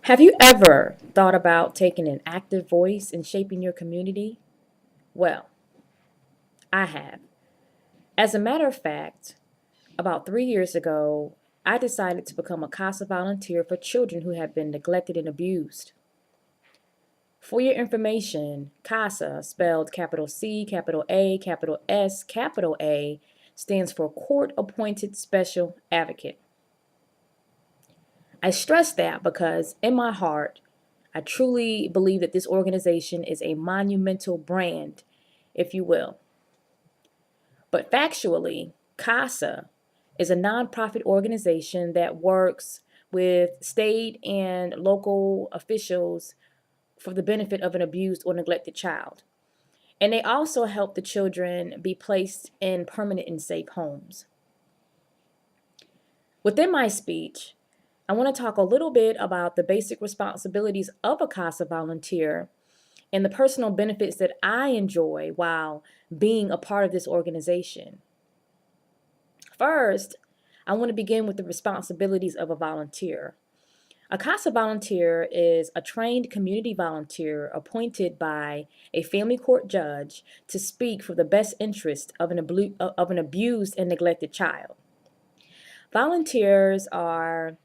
Have you ever thought about taking an active voice in shaping your community? Well, I have. As a matter of fact, about 3 years ago, I decided to become a CASA volunteer for children who have been neglected and abused. For your information, CASA, spelled capital C, capital A, capital S, capital A, stands for Court Appointed Special Advocate. I stress that because in my heart, I truly believe that this organization is a monumental brand, if you will. But factually, CASA is a nonprofit organization that works with state and local officials for the benefit of an abused or neglected child. And they also help the children be placed in permanent and safe homes. Within my speech, I want to talk a little bit about the basic responsibilities of a CASA volunteer and the personal benefits that I enjoy while being a part of this organization. First, I want to begin with the responsibilities of a volunteer. A CASA volunteer is a trained community volunteer appointed by a family court judge to speak for the best interest of an abused and neglected child. Volunteers are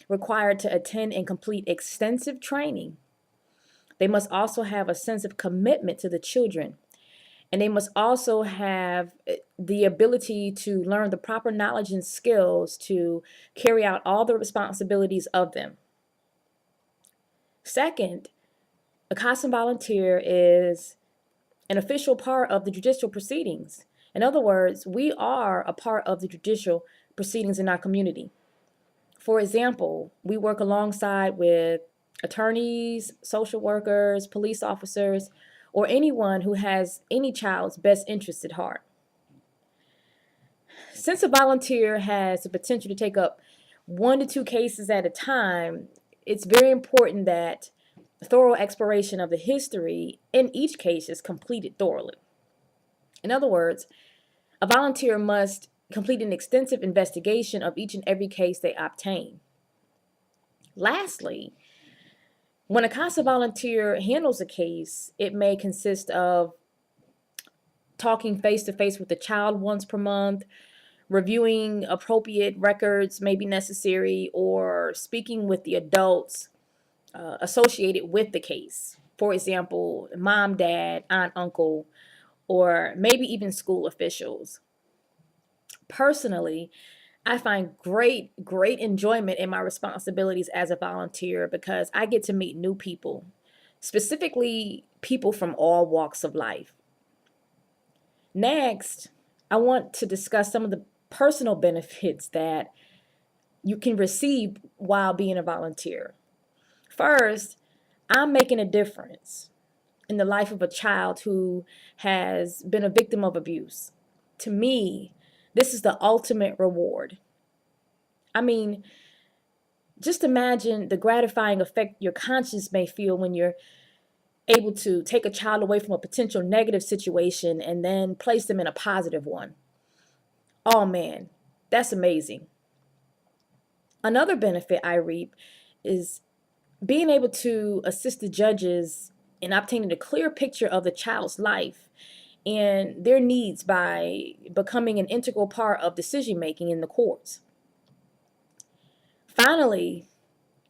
required to attend and complete extensive training. They must also have a sense of commitment to the children, and they must also have the ability to learn the proper knowledge and skills to carry out all the responsibilities of them. Second, a CASA volunteer is an official part of the judicial proceedings. In other words, we are a part of the judicial proceedings in our community. For example, we work alongside with attorneys, social workers, police officers, or anyone who has any child's best interest at heart. Since a volunteer has the potential to take up 1 to 2 cases at a time, it's very important that thorough exploration of the history in each case is completed thoroughly. In other words, a volunteer must complete an extensive investigation of each and every case they obtain. Lastly, when a CASA volunteer handles a case, it may consist of talking face to face with the child once per month, reviewing appropriate records may be necessary, or speaking with the adults associated with the case. For example, mom, dad, aunt, uncle, or maybe even school officials. Personally, I find great enjoyment in my responsibilities as a volunteer because I get to meet new people, specifically people from all walks of life. Next, I want to discuss some of the personal benefits that you can receive while being a volunteer. First, I'm making a difference in the life of a child who has been a victim of abuse. To me, this is the ultimate reward. I mean, just imagine the gratifying effect your conscience may feel when you're able to take a child away from a potential negative situation and then place them in a positive one. Oh man, that's amazing. Another benefit I reap is being able to assist the judges in obtaining a clear picture of the child's life and their needs by becoming an integral part of decision making in the courts. Finally,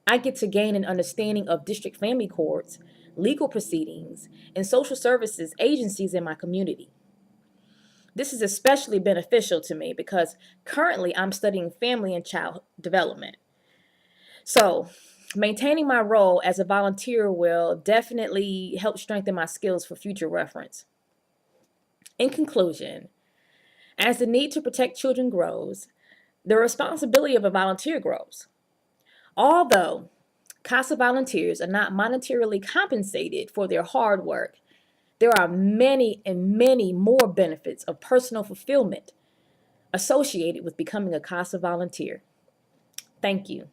I get to gain an understanding of district family courts, legal proceedings, and social services agencies in my community. This is especially beneficial to me because currently I'm studying family and child development. So, maintaining my role as a volunteer will definitely help strengthen my skills for future reference. In conclusion, as the need to protect children grows, the responsibility of a volunteer grows. Although CASA volunteers are not monetarily compensated for their hard work, there are many and many more benefits of personal fulfillment associated with becoming a CASA volunteer. Thank you.